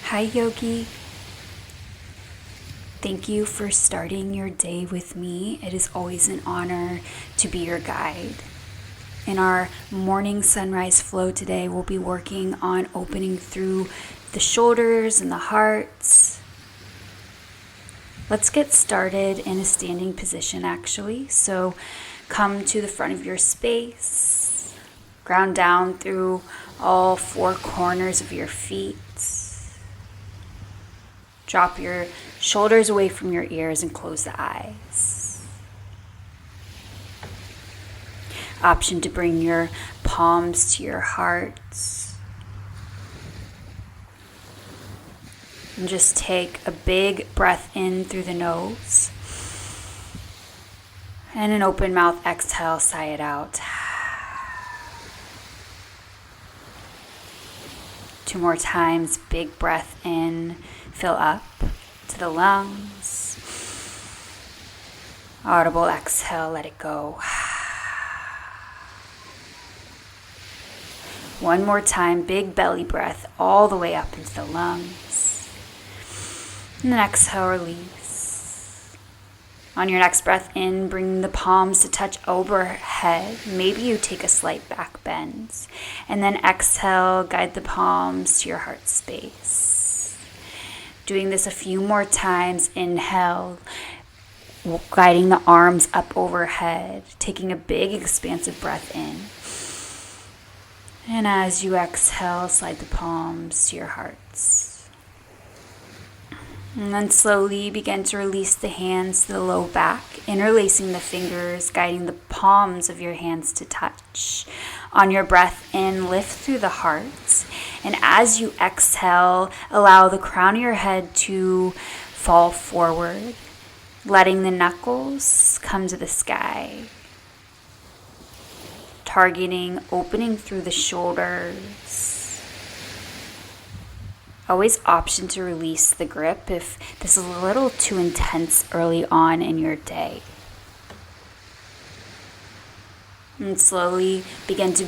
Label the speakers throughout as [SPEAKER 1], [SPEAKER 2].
[SPEAKER 1] Hi, Yogi. Thank you for starting your day with me. It is always an honor to be your guide. In our morning sunrise flow today, we'll be working on opening through the shoulders and the hearts. Let's get started in a standing position, actually. So come to the front of your space, ground down through all four corners of your feet. Drop your shoulders away from your ears and close the eyes. Option to bring your palms to your hearts. And just take a big breath in through the nose. And an open mouth exhale, sigh it out. 2 more times, big breath in, fill up to the lungs. Audible exhale, let it go. 1 more time, big belly breath all the way up into the lungs. And then exhale, release. On your next breath in, bring the palms to touch overhead. Maybe you take a slight back bend. And then exhale, guide the palms to your heart space. Doing this a few more times. Inhale, guiding the arms up overhead. Taking a big expansive breath in. And as you exhale, slide the palms to your hearts. And then slowly begin to release the hands to the low back, interlacing the fingers, guiding the palms of your hands to touch. On your breath in, lift through the heart. And as you exhale, allow the crown of your head to fall forward, letting the knuckles come to the sky. Targeting opening through the shoulders. Always option to release the grip if this is a little too intense early on in your day. And slowly begin to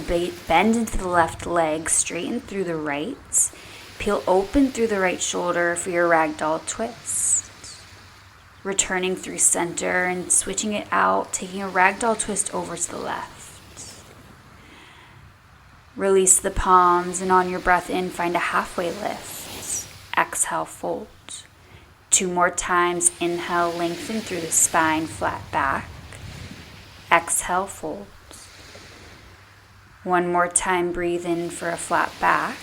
[SPEAKER 1] bend into the left leg, straighten through the right. Peel open through the right shoulder for your ragdoll twist. Returning through center and switching it out, taking a ragdoll twist over to the left. Release the palms, and on your breath in, find a halfway lift. Exhale, fold. 2 more times. Inhale, lengthen through the spine, flat back. Exhale, fold. 1 more time, breathe in for a flat back.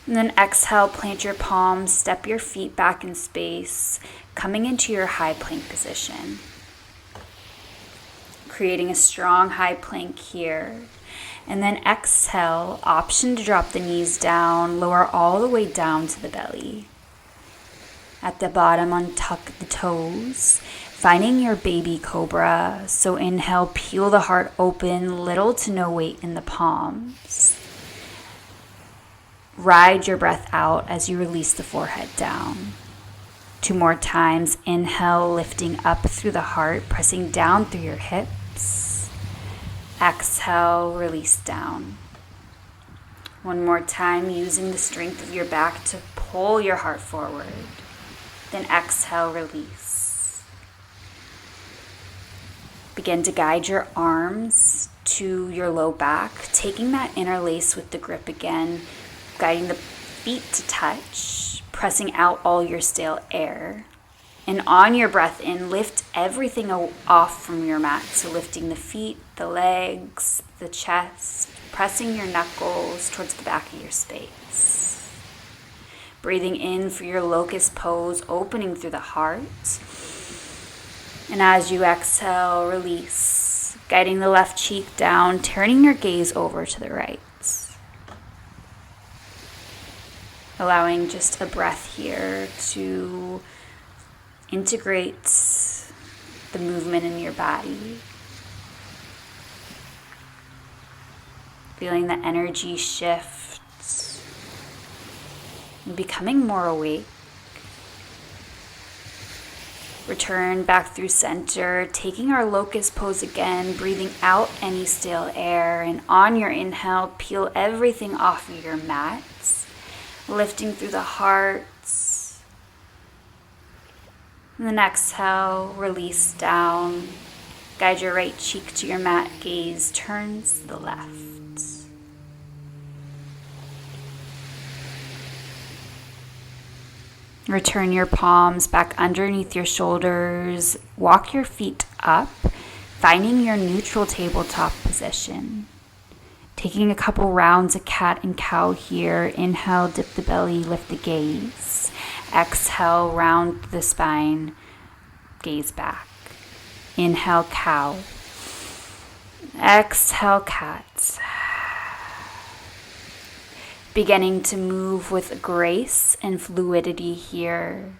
[SPEAKER 1] And then exhale, plant your palms, step your feet back in space, coming into your high plank position. Creating a strong high plank here. And then exhale, option to drop the knees down, lower all the way down to the belly. At the bottom, untuck the toes, finding your baby cobra. So inhale, peel the heart open, little to no weight in the palms. Ride your breath out as you release the forehead down. 2 more times. Inhale, lifting up through the heart, pressing down through your hips. Exhale, release down. 1 more time, using the strength of your back to pull your heart forward. Then exhale, release. Begin to guide your arms to your low back, taking that interlace with the grip again, guiding the feet to touch, pressing out all your stale air. And on your breath in, lift everything off from your mat. So lifting the feet, the legs, the chest, pressing your knuckles towards the back of your space. Breathing in for your locust pose, opening through the heart. And as you exhale, release, guiding the left cheek down, turning your gaze over to the right. Allowing just a breath here to integrate the movement in your body. Feeling the energy shift and becoming more awake. Return back through center, taking our locust pose again, breathing out any stale air, and on your inhale, peel everything off of your mat. lifting through the heart. And then exhale, release down. Guide your right cheek to your mat, gaze turns to the left. Return your palms back underneath your shoulders. Walk your feet up, finding your neutral tabletop position. Taking a couple rounds of cat and cow here. Inhale, dip the belly, lift the gaze. Exhale, round the spine, gaze back. Inhale, cow. Exhale, cat. Beginning to move with grace and fluidity here.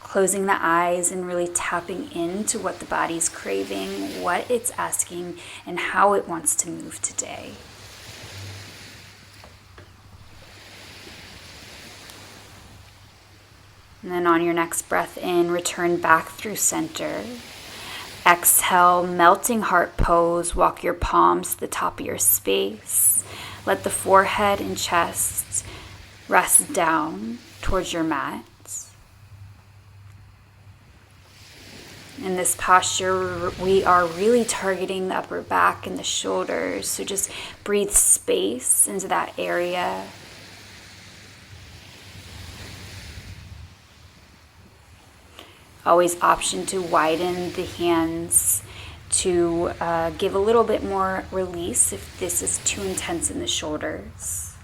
[SPEAKER 1] Closing the eyes and really tapping into what the body's craving, what it's asking, and how it wants to move today. And then on your next breath in, return back through center. Exhale, melting heart pose. Walk your palms to the top of your space. Let the forehead and chest rest down towards your mat. In this posture, we are really targeting the upper back and the shoulders. So just breathe space into that area. Always option to widen the hands to give a little bit more release if this is too intense in the shoulders.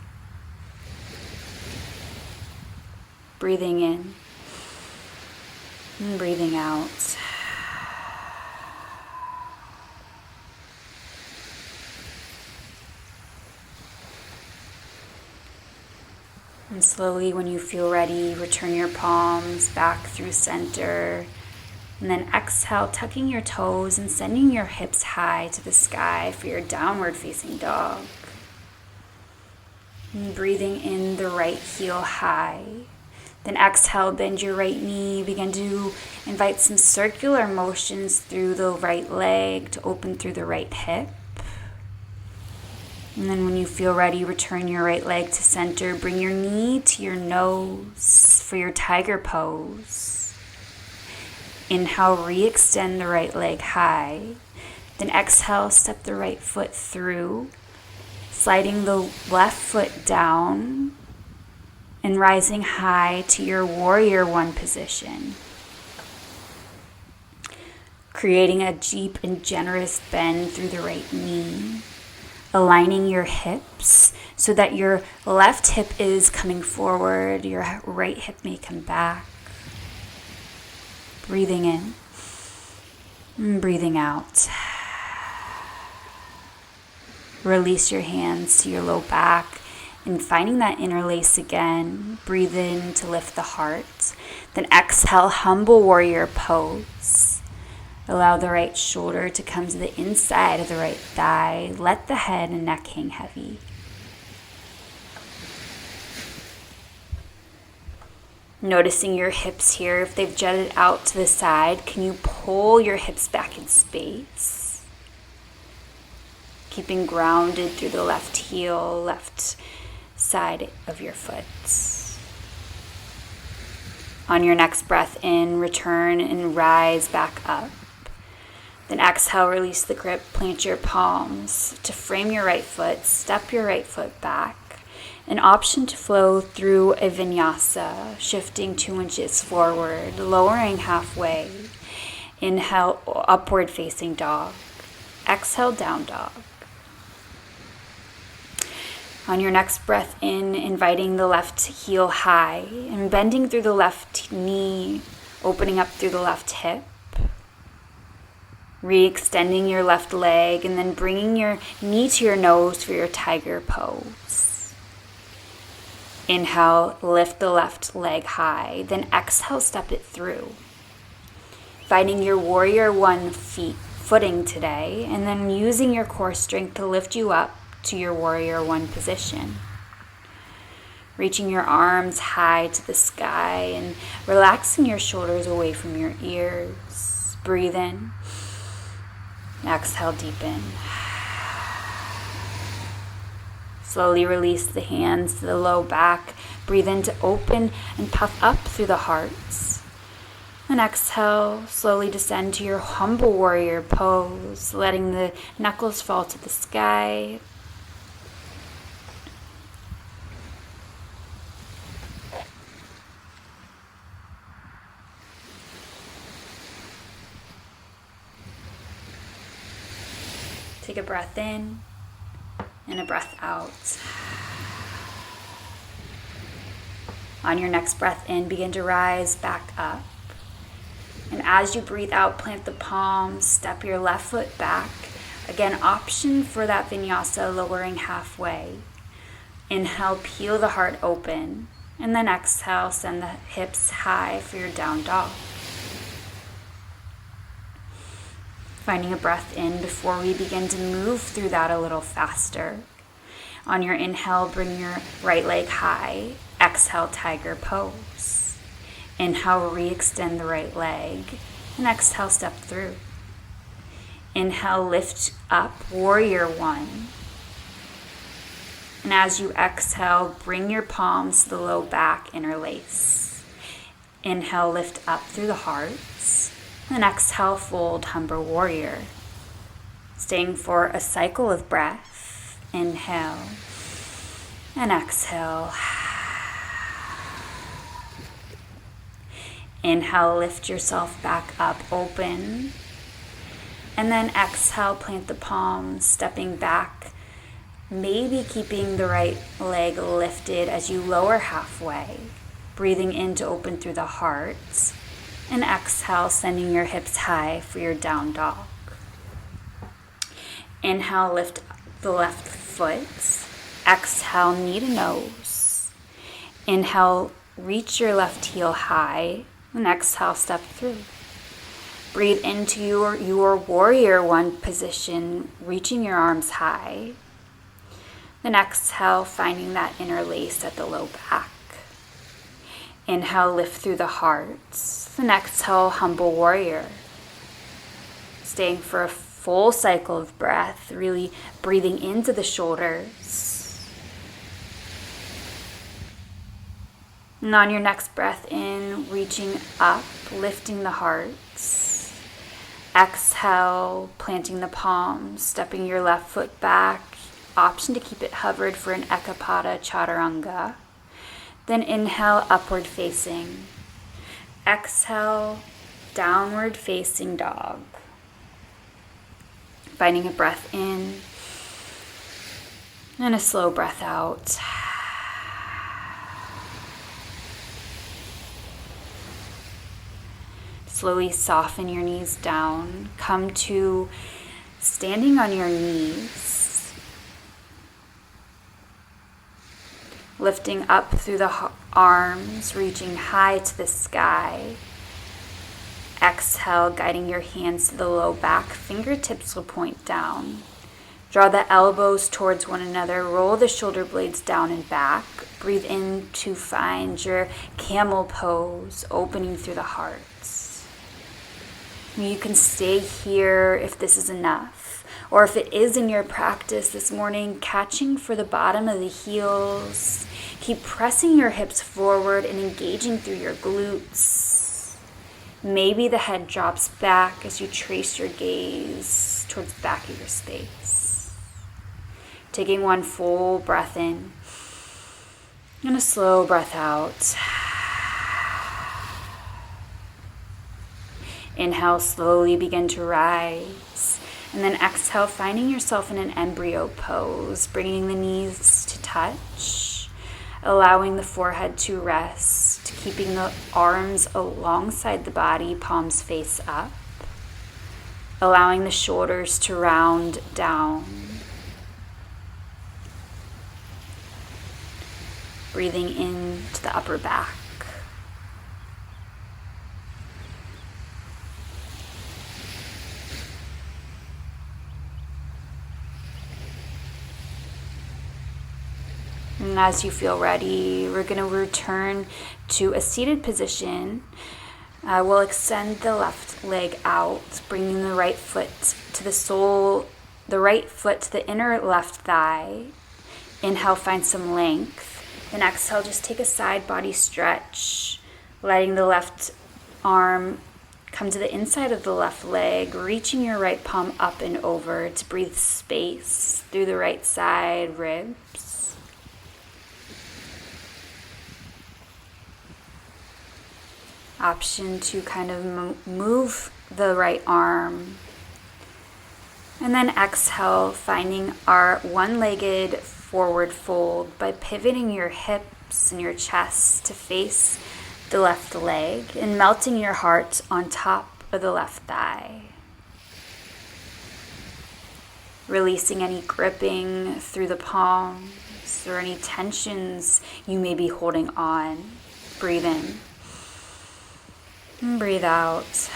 [SPEAKER 1] Breathing in and breathing out. And slowly, when you feel ready, return your palms back through center. And then exhale, tucking your toes and sending your hips high to the sky for your downward facing dog. And breathing in the right heel high. Then exhale, bend your right knee. Begin to invite some circular motions through the right leg to open through the right hip. And then when you feel ready, return your right leg to center. Bring your knee to your nose for your tiger pose. Inhale, re-extend the right leg high. Then exhale, step the right foot through, sliding the left foot down and rising high to your warrior one position. Creating a deep and generous bend through the right knee. Aligning your hips so that your left hip is coming forward, your right hip may come back. Breathing in and breathing out. Release your hands to your low back and finding that interlace again. Breathe in to lift the heart. Then exhale, humble warrior pose. Allow the right shoulder to come to the inside of the right thigh. Let the head and neck hang heavy. Noticing your hips here, if they've jutted out to the side, can you pull your hips back in space? Keeping grounded through the left heel, left side of your foot. On your next breath in, return and rise back up. Then exhale, release the grip, plant your palms to frame your right foot, step your right foot back. An option to flow through a vinyasa, shifting 2 inches forward, lowering halfway. Inhale, upward facing dog. Exhale, down dog. On your next breath in, inviting the left heel high and bending through the left knee, opening up through the left hip. Re-extending your left leg and then bringing your knee to your nose for your tiger pose. Inhale, lift the left leg high, then exhale, step it through. Finding your warrior one footing today, and then using your core strength to lift you up to your warrior one position. Reaching your arms high to the sky and relaxing your shoulders away from your ears. Breathe in. Exhale, deepen. Slowly release the hands to the low back. Breathe in to open and puff up through the hearts. And exhale, slowly descend to your humble warrior pose, letting the knuckles fall to the sky. Take a breath in and a breath out. On your next breath in, begin to rise back up. And as you breathe out, plant the palms, step your left foot back. Again, option for that vinyasa, lowering halfway. Inhale, peel the heart open. And then exhale, send the hips high for your down dog. Finding a breath in before we begin to move through that a little faster. On your inhale, bring your right leg high. Exhale, tiger pose. Inhale, re-extend the right leg. And exhale, step through. Inhale, lift up, warrior one. And as you exhale, bring your palms to the low back, interlace. Inhale, lift up through the hearts. And exhale, fold, humble warrior. Staying for a cycle of breath. Inhale and exhale. Inhale, lift yourself back up, open. And then exhale, plant the palms, stepping back. Maybe keeping the right leg lifted as you lower halfway. Breathing in to open through the heart. And exhale, sending your hips high for your down dog. Inhale, lift the left foot. Exhale, knee to nose. Inhale, reach your left heel high. And exhale, step through. Breathe into your warrior one position, reaching your arms high. Then exhale, finding that interlace at the low back. Inhale, lift through the heart. Then exhale, humble warrior. Staying for a full cycle of breath, really breathing into the shoulders. And on your next breath in, reaching up, lifting the heart. Exhale, planting the palms, stepping your left foot back. Option to keep it hovered for an Ekapada Chaturanga. Then inhale, upward facing. Exhale, downward facing dog. Finding a breath in and a slow breath out. Slowly soften your knees down. Come to standing on your knees. Lifting up through the arms, reaching high to the sky. Exhale, guiding your hands to the low back. Fingertips will point down. Draw the elbows towards one another. Roll the shoulder blades down and back. Breathe in to find your camel pose, opening through the heart. You can stay here if this is enough, or if it is in your practice this morning, catching for the bottom of the heels. Keep pressing your hips forward and engaging through your glutes. Maybe the head drops back as you trace your gaze towards the back of your space. Taking one full breath in and a slow breath out. Inhale, slowly begin to rise. And then exhale, finding yourself in an embryo pose, bringing the knees to touch, allowing the forehead to rest, keeping the arms alongside the body, palms face up, allowing the shoulders to round down. Breathing into the upper back. And as you feel ready, we're going to return to a seated position. We'll extend the left leg out, bringing the right foot to the sole, the right foot to the inner left thigh. Inhale, find some length. Then exhale, just take a side body stretch, letting the left arm come to the inside of the left leg, reaching your right palm up and over to breathe space through the right side ribs. Option to kind of move the right arm. And then exhale, finding our one-legged forward fold by pivoting your hips and your chest to face the left leg and melting your heart on top of the left thigh. Releasing any gripping through the palms or any tensions you may be holding on. Breathe in and breathe out.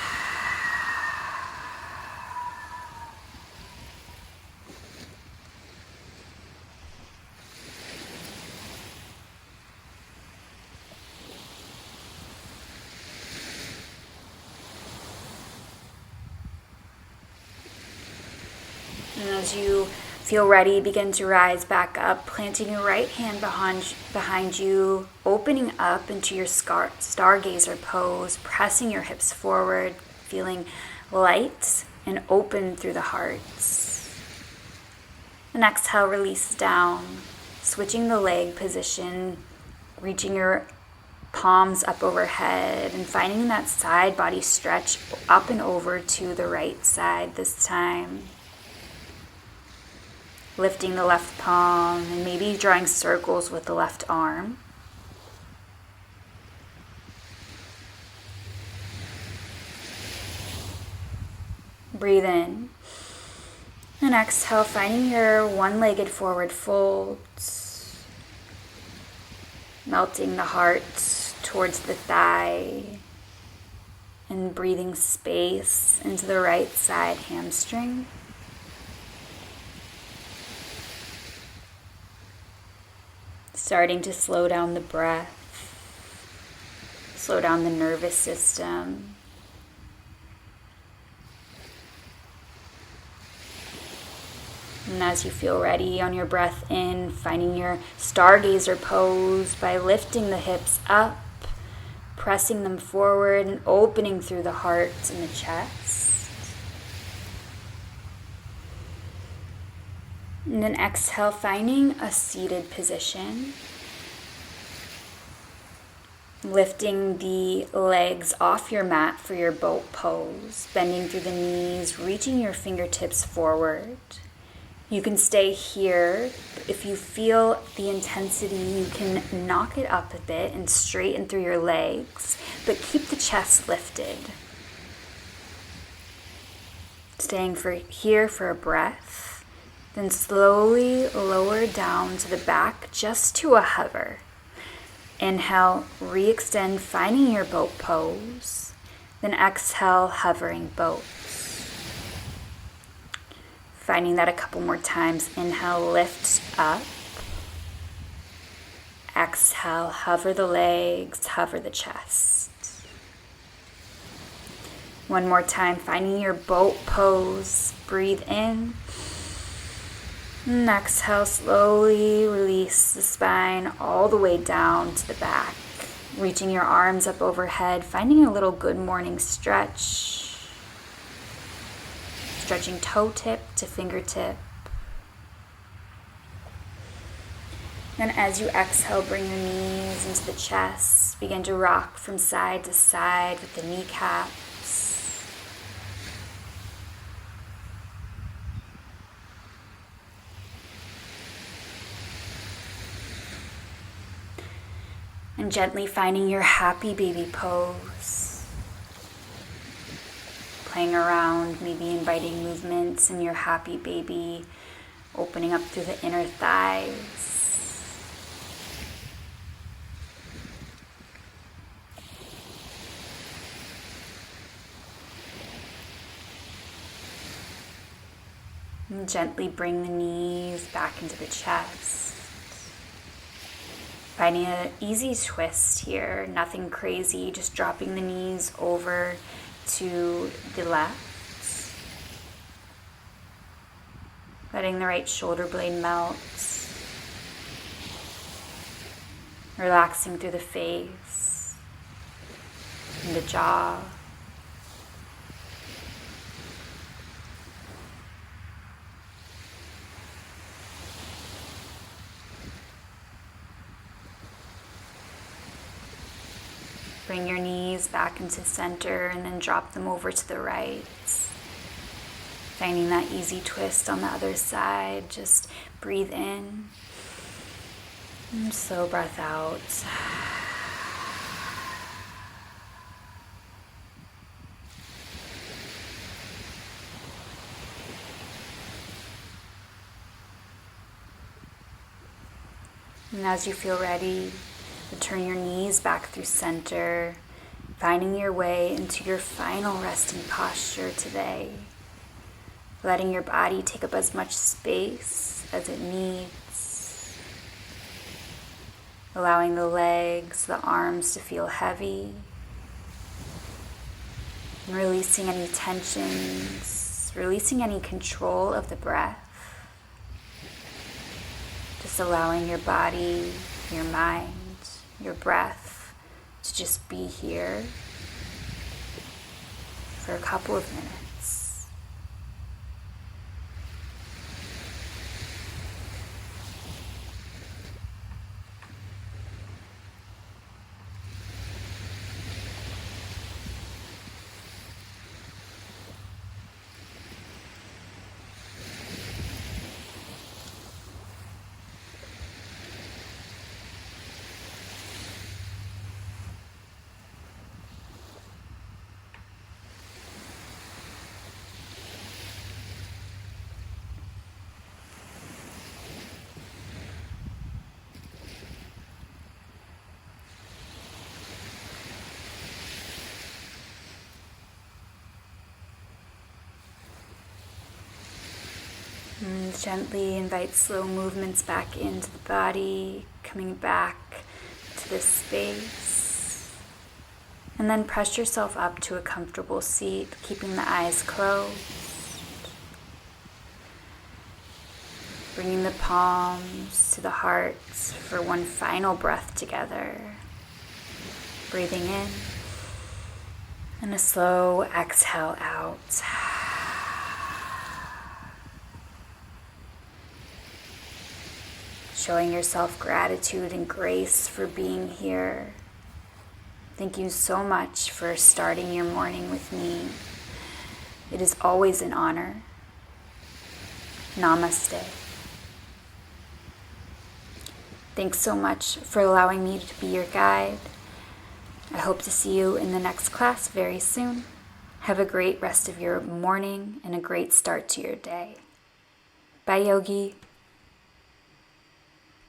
[SPEAKER 1] And as you feel ready, begin to rise back up, planting your right hand behind you, opening up into your stargazer pose, pressing your hips forward, feeling light and open through the heart. And exhale, release down, switching the leg position, reaching your palms up overhead and finding that side body stretch up and over to the right side this time. Lifting the left palm and maybe drawing circles with the left arm. Breathe in and exhale, finding your one-legged forward folds, melting the heart towards the thigh and breathing space into the right side hamstring. Starting to slow down the breath, slow down the nervous system. And as you feel ready on your breath in, finding your stargazer pose by lifting the hips up, pressing them forward and opening through the heart and the chest. And then exhale, finding a seated position. Lifting the legs off your mat for your boat pose, bending through the knees, reaching your fingertips forward. You can stay here. If you feel the intensity, you can knock it up a bit and straighten through your legs, but keep the chest lifted. Staying here for a breath. Then slowly lower down to the back just to a hover. Inhale, re-extend, finding your boat pose. Then exhale, hovering boat. Finding that a couple more times. Inhale, lift up. Exhale, hover the legs, hover the chest. One more time, finding your boat pose. Breathe in. And exhale, slowly release the spine all the way down to the back. Reaching your arms up overhead, finding a little good morning stretch. Stretching toe tip to fingertip. Then as you exhale, bring your knees into the chest. Begin to rock from side to side with the kneecaps. And gently finding your happy baby pose. Playing around, maybe inviting movements in your happy baby, opening up through the inner thighs. And gently bring the knees back into the chest. Finding an easy twist here, nothing crazy, just dropping the knees over to the left. Letting the right shoulder blade melt. relaxing through the face and the jaw. Bring your knees back into center and then drop them over to the right. Finding that easy twist on the other side. Just breathe in and slow breath out. And as you feel ready, return your knees back through center, finding your way into your final resting posture today. Letting your body take up as much space as it needs. Allowing the legs, the arms to feel heavy. And releasing any tensions, releasing any control of the breath. Just allowing your body, your mind, your breath to just be here for a couple of minutes. And gently invite slow movements back into the body, coming back to this space. And then press yourself up to a comfortable seat, keeping the eyes closed. Bringing the palms to the heart for one final breath together. Breathing in and a slow exhale out. Showing yourself gratitude and grace for being here. Thank you so much for starting your morning with me. It is always an honor. Namaste. Thanks so much for allowing me to be your guide. I hope to see you in the next class very soon. Have a great rest of your morning and a great start to your day. Bye, Yogi.